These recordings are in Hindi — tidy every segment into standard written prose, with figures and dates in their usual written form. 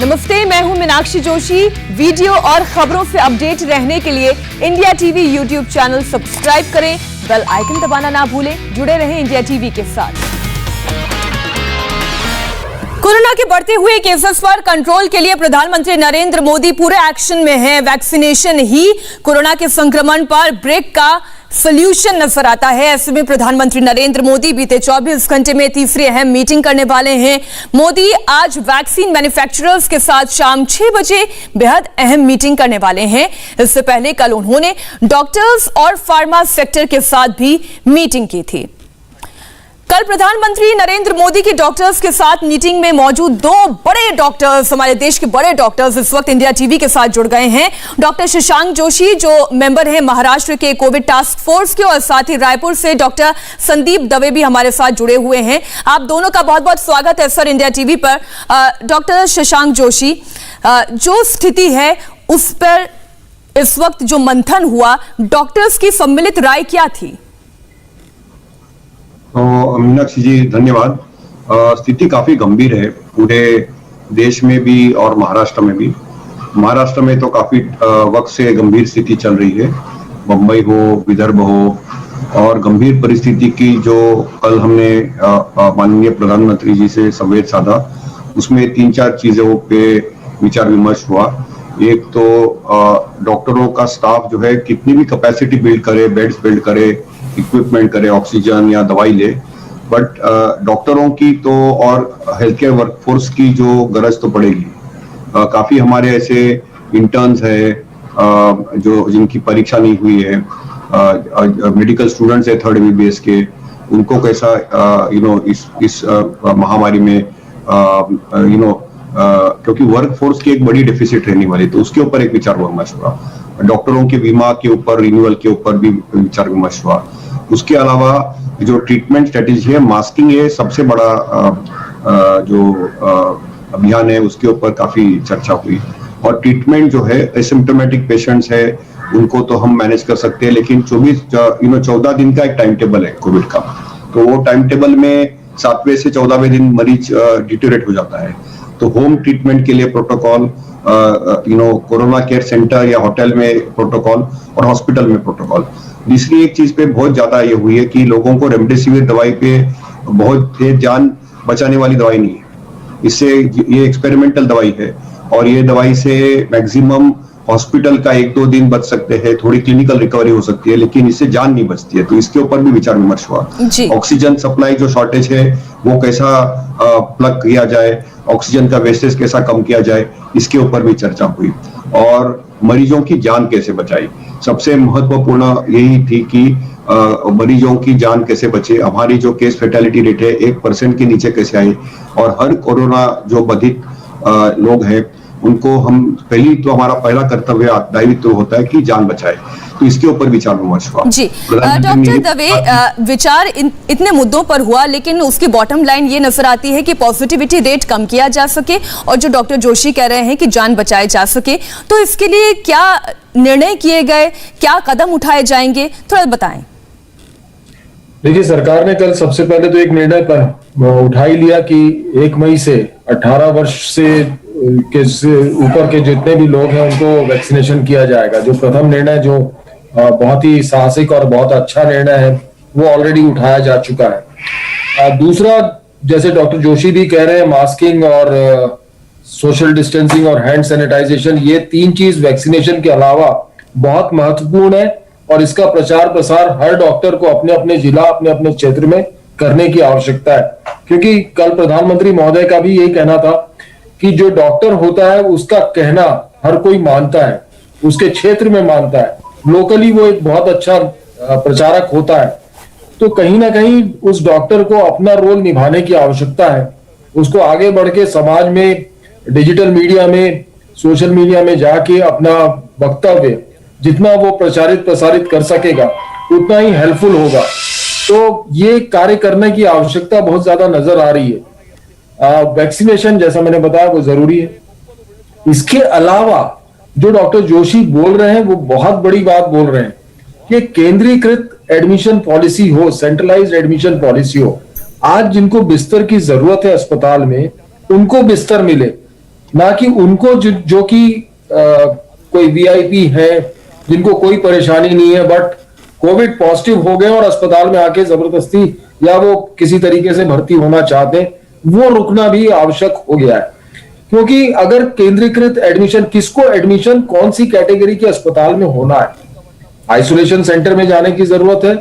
नमस्ते, मैं हूं मीनाक्षी जोशी। वीडियो और खबरों से अपडेट रहने के लिए India TV YouTube channel subscribe करें, बेल आइकन दबाना ना भूलें। जुड़े रहें इंडिया टीवी के साथ। कोरोना के बढ़ते हुए केसेस पर कंट्रोल के लिए प्रधानमंत्री नरेंद्र मोदी पूरे एक्शन में हैं। वैक्सीनेशन ही कोरोना के संक्रमण पर ब्रेक का सॉल्यूशन नजर आता है। ऐसे में प्रधानमंत्री नरेंद्र मोदी बीते 24 घंटे में तीसरी अहम मीटिंग करने वाले हैं। मोदी आज वैक्सीन मैन्युफैक्चरर्स के साथ शाम 6 बजे बेहद अहम मीटिंग करने वाले हैं। इससे पहले कल उन्होंने डॉक्टर्स और फार्मा सेक्टर के साथ भी मीटिंग की थी। कल प्रधानमंत्री नरेंद्र मोदी की डॉक्टर्स के साथ मीटिंग में मौजूद दो बड़े डॉक्टर्स, हमारे देश के बड़े डॉक्टर्स इस वक्त इंडिया टीवी के साथ जुड़ गए हैं। डॉक्टर शशांक जोशी जो मेंबर हैं महाराष्ट्र के कोविड टास्क फोर्स के, और साथ ही रायपुर से डॉक्टर संदीप दवे भी हमारे साथ जुड़े हुए हैं। आप दोनों का बहुत बहुत स्वागत है सर इंडिया टीवी पर। डॉक्टर शशांक जोशी, जो स्थिति है उस पर इस वक्त जो मंथन हुआ, डॉक्टर्स की सम्मिलित राय क्या थी? तो मीनाक्षी जी धन्यवाद। स्थिति काफी गंभीर है पूरे देश में भी और महाराष्ट्र में भी। महाराष्ट्र में तो काफी वक्त से गंभीर स्थिति चल रही है। मुंबई हो, विदर्भ हो, और गंभीर परिस्थिति की जो कल हमने माननीय प्रधानमंत्री जी से संवाद साधा, उसमें 3-4 चीजों पे विचार विमर्श हुआ। एक तो डॉक्टरों का स्टाफ जो है कितनी भी कैपेसिटी बिल्ड करे, बेड्स बिल्ड करे, इक्विपमेंट करे, ऑक्सीजन या दवाई ले, बट डॉक्टरों की तो और हेल्थ केयर वर्कफोर्स की जो गरज तो पड़ेगी। काफी हमारे ऐसे इंटर्न्स है जो जिनकी परीक्षा नहीं हुई है, मेडिकल स्टूडेंट्स है 3rd MBBS के, उनको कैसा इस महामारी में क्योंकि वर्कफोर्स की एक बड़ी डेफिसिट रहने वाली, तो उसके ऊपर एक विचार विमर्श हुआ। डॉक्टरों के बीमा के ऊपर, रिन्यूअल के ऊपर भी विचार विमर्श हुआ। उसके अलावा जो ट्रीटमेंट स्ट्रेटेजी है, मास्किंग ये सबसे बड़ा जो अभियान है, उसके ऊपर काफी चर्चा हुई। और ट्रीटमेंट जो है, एसिम्प्टोमेटिक पेशेंट्स है उनको तो हम मैनेज कर सकते हैं, लेकिन 14 दिन का एक टाइम टेबल है कोविड का, तो वो टाइम टेबल में 7वें से 14वें दिन मरीज डिटेरियोरेट हो जाता है। तो होम ट्रीटमेंट के लिए प्रोटोकॉल, कोरोना केयर सेंटर या होटल में प्रोटोकॉल और हॉस्पिटल में प्रोटोकॉल। दूसरी एक चीज पे बहुत ज्यादा ये हुई है कि लोगों को रेमडेसिविर दवाई पे बहुत जान बचाने वाली दवाई नहीं है। इससे ये एक्सपेरिमेंटल दवाई है और ये दवाई से मैक्सिमम हॉस्पिटल का 1-2 दिन बच सकते हैं, थोड़ी क्लिनिकल रिकवरी हो सकती है, लेकिन इससे जान नहीं बचती है। तो इसके ऊपर भी विचार विमर्श हुआ। ऑक्सीजन सप्लाई जो शॉर्टेज है वो कैसा प्लग किया जाए, ऑक्सीजन का वेस्टेज कैसा कम किया जाए, इसके ऊपर भी चर्चा हुई। और मरीजों की जान कैसे बचाई, सबसे महत्वपूर्ण यही थी कि मरीजों की जान कैसे बचे। हमारी जो केस फैटेलिटी रेट है 1% के नीचे कैसे आई, और हर कोरोना जो बाधित लोग हैं उनको हम हमारा पहला कर्तव्य दायित्व होता है कि जान बचाए। तो इसके ऊपर विचार विमर्श हुआ। जी डॉक्टर दवे, विचार इतने मुद्दों पर हुआ, लेकिन उसकी बॉटम लाइन ये नजर आती है कि पॉजिटिविटी रेट कम किया जा सके और जो डॉक्टर जोशी कह रहे हैं कि जान बचाए जा सके, तो इसके लिए क्या निर्णय किए गए, क्या कदम उठाए जाएंगे, थोड़ा बताएं। देखिए, सरकार ने कल सबसे पहले तो एक निर्णय पर उठा ही लिया कि 1 मई से 18 वर्ष से ऊपर के जितने भी लोग हैं उनको वैक्सीनेशन किया जाएगा। जो प्रथम निर्णय, जो बहुत ही साहसिक और बहुत अच्छा निर्णय है, वो ऑलरेडी उठाया जा चुका है। दूसरा, जैसे डॉक्टर जोशी भी कह रहे हैं, मास्किंग और सोशल डिस्टेंसिंग और हैंड सैनिटाइजेशन, ये 3 चीज वैक्सीनेशन के अलावा बहुत महत्वपूर्ण है और इसका प्रचार प्रसार हर डॉक्टर को अपने अपने जिला, अपने अपने क्षेत्र में करने की आवश्यकता है। क्योंकि कल प्रधानमंत्री महोदय का भी यही कहना था कि जो डॉक्टर होता है उसका कहना हर कोई मानता है, उसके क्षेत्र में मानता है, लोकली वो एक बहुत अच्छा प्रचारक होता है। तो कहीं ना कहीं उस डॉक्टर को अपना रोल निभाने की आवश्यकता है। उसको आगे बढ़ के समाज में, डिजिटल मीडिया में, सोशल मीडिया में जाके अपना वक्तव्य जितना वो प्रसारित कर सकेगा उतना ही हेल्पफुल होगा। तो ये कार्य करने की आवश्यकता बहुत ज्यादा नजर आ रही है। वैक्सीनेशन जैसा मैंने बताया वो जरूरी है। इसके अलावा जो डॉक्टर जोशी बोल रहे हैं वो बहुत बड़ी बात बोल रहे हैं कि केंद्रीकृत एडमिशन पॉलिसी हो, सेंट्रलाइज्ड एडमिशन पॉलिसी हो। आज जिनको बिस्तर की जरूरत है अस्पताल में, उनको बिस्तर मिले। ना कि उनको जो कि कोई वीआईपी है, जिनको कोई परेशानी नहीं है बट कोविड पॉजिटिव हो गए और अस्पताल में आके जबरदस्ती या वो किसी तरीके से भर्ती होना चाहते हैं, वो रुकना भी आवश्यक हो गया है। क्योंकि अगर केंद्रीकृत एडमिशन, किसको एडमिशन कौन सी कैटेगरी के अस्पताल में होना है, आइसोलेशन सेंटर में जाने की जरूरत है,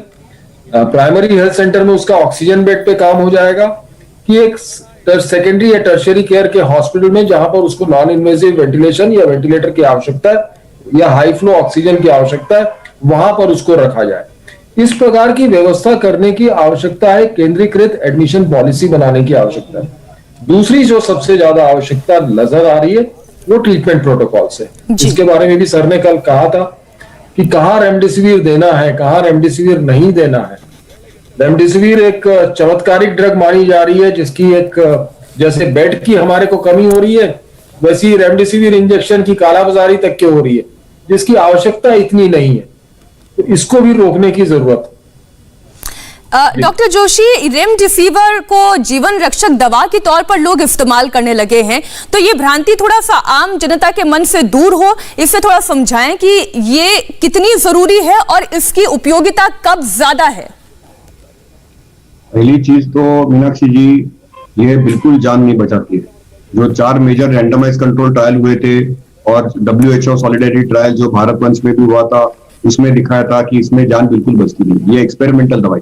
प्राइमरी हेल्थ सेंटर में उसका ऑक्सीजन बेड पे काम हो जाएगा, कि एक सेकेंडरी या टर्शियरी केयर के हॉस्पिटल में जहां पर उसको नॉन इन्वेजिव वेंटिलेशन या वेंटिलेटर की आवश्यकता है या हाई फ्लो ऑक्सीजन की आवश्यकता है, वहां पर उसको रखा जाए। इस प्रकार की व्यवस्था करने की आवश्यकता है, केंद्रीकृत एडमिशन पॉलिसी बनाने की आवश्यकता है। दूसरी जो सबसे ज्यादा आवश्यकता नजर आ रही है वो ट्रीटमेंट प्रोटोकॉल से, जिसके बारे में भी सर ने कल कहा था कि कहां रेमडेसिविर देना है, कहां रेमडेसिविर नहीं देना है। रेमडेसिविर एक चमत्कारिक ड्रग मानी जा रही है, जिसकी एक जैसे बेड की हमारे को कमी हो रही है, वैसी रेमडेसिविर इंजेक्शन की कालाबाजारी तक के हो रही है, जिसकी आवश्यकता इतनी नहीं है। तो इसको भी रोकने की जरूरत है। डॉक्टर जोशी, रेमडेसिविर को जीवन रक्षक दवा के तौर पर लोग इस्तेमाल करने लगे हैं, तो ये भ्रांति थोड़ा सा आम जनता के मन से दूर हो, इससे थोड़ा समझाएं कि ये कितनी जरूरी है और इसकी उपयोगिता कब ज्यादा है। पहली चीज तो मीनाक्षी जी, ये बिल्कुल जान नहीं बचाती है। जो 4 मेजर रैंडमाइज कंट्रोल ट्रायल हुए थे और WHO सॉलिडेरिटी ट्रायल जो भारत वंश में भी हुआ था, उसमें दिखाया था कि इसमें जान बिल्कुल बचती नहीं। ये एक्सपेरिमेंटल दवाई,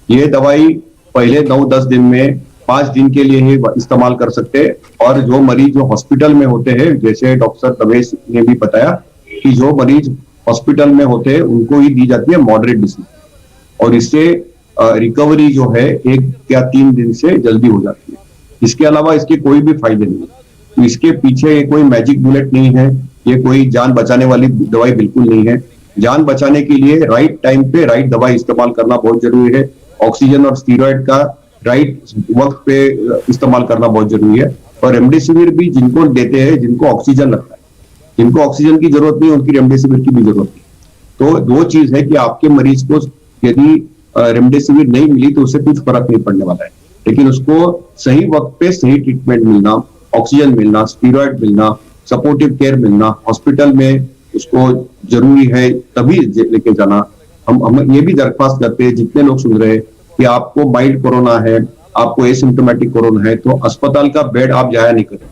ये दवाई पहले 9-10 दिन में 5 दिन के लिए ही इस्तेमाल कर सकते हैं। और जो मरीज जो हॉस्पिटल में होते हैं, जैसे डॉक्टर तवेश ने भी बताया कि जो मरीज हॉस्पिटल में होते हैं उनको ही दी जाती है मॉडरेट डिसीज, और इससे रिकवरी जो है 1 या 3 दिन से जल्दी हो जाती है। इसके अलावा इसके कोई भी फायदे नहीं, तो इसके पीछे कोई मैजिक बुलेट नहीं है, ये कोई जान बचाने वाली दवाई बिल्कुल नहीं है। जान बचाने के लिए राइट टाइम पे राइट दवाई इस्तेमाल करना बहुत जरूरी है। ऑक्सीजन और स्टीरॉयड का राइट वक्त पे इस्तेमाल करना बहुत जरूरी है। और रेमडेसिविर भी जिनको देते हैं, जिनको ऑक्सीजन लगता है, जिनको ऑक्सीजन की जरूरत नहीं, उनकी रेमडेसिविर की भी जरूरत नहीं। तो 2 चीज है कि आपके मरीज को यदि रेमडेसिविर नहीं मिली तो उससे कुछ फर्क नहीं पड़ने वाला है, लेकिन उसको सही वक्त पे सही ट्रीटमेंट मिलना, ऑक्सीजन मिलना, स्टीरॉयड मिलना, सपोर्टिव केयर मिलना, हॉस्पिटल में उसको जरूरी है तभी लेके जाना। हम ये भी दरख्वास्त करते हैं, जितने लोग सुन रहे हैं कि आपको माइल्ड कोरोना है, आपको एसिम्प्टोमेटिक कोरोना है, तो अस्पताल का बेड आप जाया नहीं करें,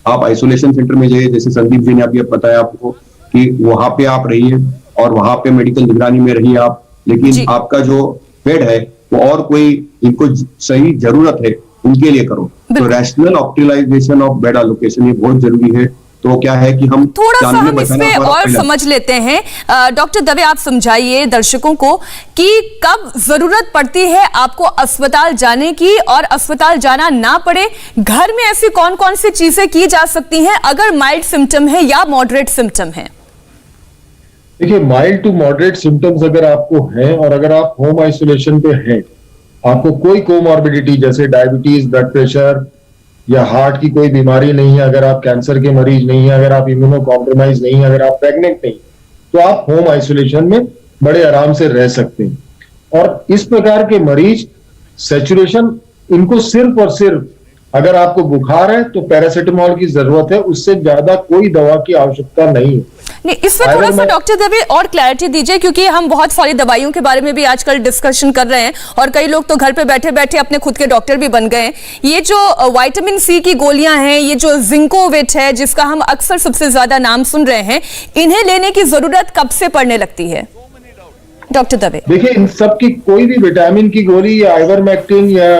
आप आइसोलेशन सेंटर में जाइए। जैसे संदीप जी ने अभी बताया आपको कि वहां पे आप रहिए और वहां पे मेडिकल निगरानी में रहिए आप, लेकिन आपका जो बेड है वो और कोई इनको सही जरूरत है उनके लिए करो। तो rational optimisation of bed allocation ये बहुत जरूरी है। तो क्या है कि हम थोड़ा सा हम इसमें और समझ लेते हैं। डॉक्टर दवे, आप समझाइए दर्शकों को कि कब जरूरत पड़ती है आपको अस्पताल जाने की, और अस्पताल जाना ना पड़े घर में ऐसी कौन कौन सी चीजें की जा सकती हैं अगर माइल्ड सिम्टम है या मॉडरेट सिम्टम है। देखिए, माइल्ड टू मॉडरेट सिम्टम्स अगर आपको हैं और अगर आप होम आइसोलेशन पे हैं, आपको कोई कोमॉर्बिडिटी जैसे डायबिटीज, ब्लड प्रेशर या हार्ट की कोई बीमारी नहीं है, अगर आप कैंसर के मरीज नहीं है, अगर आप इम्यूनो कॉम्प्रोमाइज नहीं है, अगर आप प्रेग्नेंट नहीं, तो आप होम आइसोलेशन में बड़े आराम से रह सकते हैं। और इस प्रकार के मरीज सैचुरेशन, इनको सिर्फ और सिर्फ अगर आपको बुखार है तो पैरासिटामोल की जरूरत है, उससे ज्यादा कोई दवा की आवश्यकता नहीं है। नहीं, इसमें थोड़ा सा डॉक्टर दवे और क्लैरिटी दीजिए, क्योंकि हम बहुत सारी दवाइयों के बारे में भी आजकल डिस्कशन कर रहे हैं और कई लोग तो घर पे बैठे बैठे अपने खुद के डॉक्टर भी बन गए हैं। ये जो विटामिन सी की गोलियां हैं, ये जो जिंकोविट है जिसका हम अक्सर सबसे ज्यादा नाम सुन रहे हैं, इन्हें लेने की जरूरत कब से पड़ने लगती है डॉक्टर दवे? देखिए, इन सब की कोई भी विटामिन की गोली या आइवरमेक्टिन या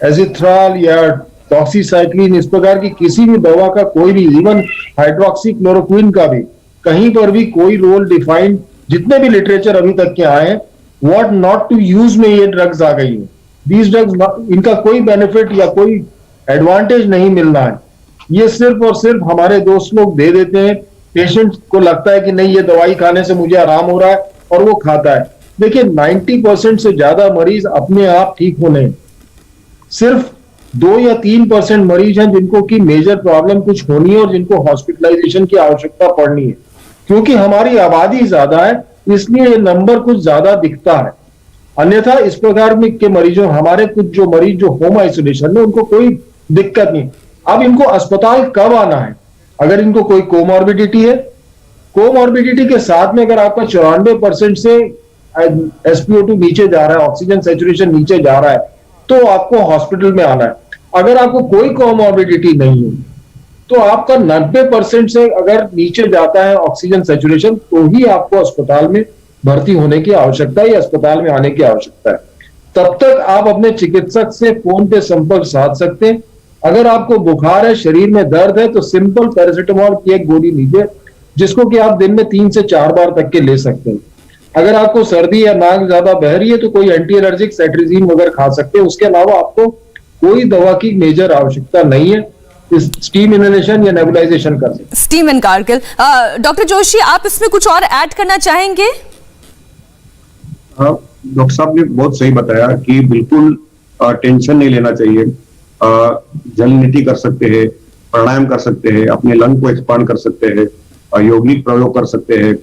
एजिथ्राल या डॉक्सीसाइक्लिन, इस प्रकार की किसी भी दवा का कोई भी, इवन हाइड्रोक्सीक्लोरोक्विन का भी कहीं पर भी कोई रोल डिफाइंड, जितने भी लिटरेचर अभी तक के आए हैं, व्हाट नॉट टू यूज में ये ड्रग्स आ गई हैं। दीज ड्रग्स, इनका कोई बेनिफिट या कोई एडवांटेज नहीं मिलना है। ये सिर्फ और सिर्फ हमारे दोस्त लोग दे देते हैं, पेशेंट को लगता है कि नहीं ये दवाई खाने से मुझे आराम हो रहा है और वो खाता है। देखिए, 90% से ज्यादा मरीज अपने आप ठीक होने, सिर्फ 2 या 3% मरीज हैं जिनको की मेजर प्रॉब्लम कुछ होनी है और जिनको हॉस्पिटलाइजेशन की आवश्यकता पड़नी है। क्योंकि हमारी आबादी ज्यादा है, इसलिए ये नंबर कुछ ज्यादा दिखता है। अन्यथा इस प्रकार में के मरीजों, हमारे कुछ जो मरीज जो होम आइसोलेशन में, उनको कोई दिक्कत नहीं। अब इनको अस्पताल कब आना है? अगर इनको कोई कोमॉर्बिडिटी है, कोमॉर्बिडिटी के साथ में अगर आपका 94% से SpO2 नीचे जा रहा है, ऑक्सीजन सैचुरेशन नीचे जा रहा है, तो आपको हॉस्पिटल में आना है। अगर आपको कोई कोमॉर्बिडिटी नहीं है तो आपका 90% से अगर नीचे जाता है ऑक्सीजन सैचुरेशन, तो ही आपको अस्पताल में भर्ती होने की आवश्यकता है या अस्पताल में आने की आवश्यकता है। तब तक आप अपने चिकित्सक से फोन पे संपर्क साध सकते हैं। अगर आपको बुखार है, शरीर में दर्द है, तो सिंपल पैरासिटामोल की एक गोली लीजिए, जिसको कि आप दिन में 3 से 4 बार तक के ले सकते हैं। अगर आपको सर्दी या नाक ज्यादा बह रही है तो कोई एंटी एलर्जिक सेट्रिजीन वगैरह खा सकते हैं। उसके अलावा आपको कोई दवा की मेजर आवश्यकता नहीं है। स्टीम इनहेलेशन या नेबुलाइजेशन कर सकते हैं। Steam and gargle. Doctor Joshi, आप इसमें कुछ और ऐड करना चाहेंगे? हाँ, डॉक्टर साहब ने बहुत सही बताया कि बिल्कुल टेंशन नहीं लेना चाहिए। जल नीति कर सकते हैं, प्राणायाम कर सकते हैं, अपने लंग को एक्सपांड कर सकते हैं, यौगिक प्रयोग कर सकते हैं।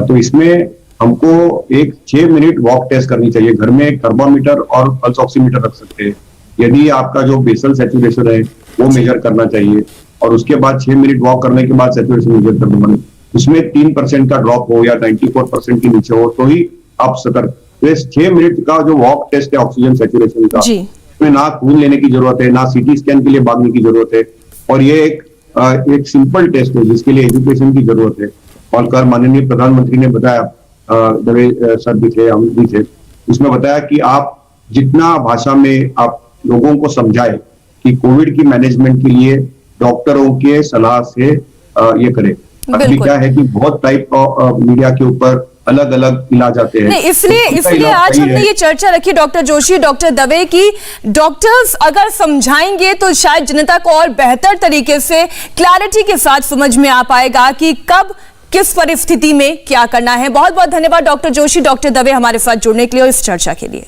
तो इसमें हमको एक 6 मिनट वॉक टेस्ट करनी चाहिए। घर में थर्मामीटर और पल्स ऑक्सीमीटर रख सकते हैं। यदि आपका जो बेसल सैचुरेशन है वो मेजर करना चाहिए, और उसके बाद 6 मिनट वॉक करने के बाद सैचुरेशन मेजर करना, उसमें 3% का ड्रॉप हो या 94% के नीचे हो तो ही आप सतर्क। तो 6 मिनट का जो वॉक टेस्ट है ऑक्सीजन सैचुरेशन का, इसमें ना खून लेने की जरूरत है, ना सीटी स्कैन के लिए भागने की जरूरत है, और ये एक सिंपल टेस्ट है जिसके लिए एजुकेशन की जरूरत है। और कल माननीय प्रधानमंत्री ने बताया, दवे सर भी थे, हम भी थे, उसमें बताया कि आप जितना भाषा में आप लोगों को समझाए कि कोविड की मैनेजमेंट के लिए डॉक्टरों के सलाह से ये करें। अभी क्या है कि बहुत टाइप का मीडिया के ऊपर अलग अलग इलाज आते हैं। नहीं, इसलिए आज हमने ये चर्चा रखी डॉक्टर जोशी, डॉक्टर दवे की डॉक्टर्स अगर समझाएंगे तो शायद जनता को और बेहतर तरीके से क्लैरिटी के साथ समझ में आ पाएगा कि कब किस परिस्थिति में क्या करना है। बहुत बहुत धन्यवाद डॉक्टर जोशी, डॉक्टर दवे हमारे साथ जुड़ने के लिए और इस चर्चा के लिए।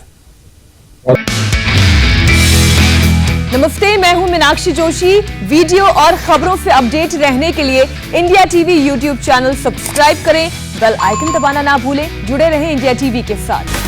नमस्ते, मैं हूं मीनाक्षी जोशी। वीडियो और खबरों से अपडेट रहने के लिए India TV YouTube channel subscribe करें, बेल आइकन दबाना ना भूलें। जुड़े रहें इंडिया टीवी के साथ।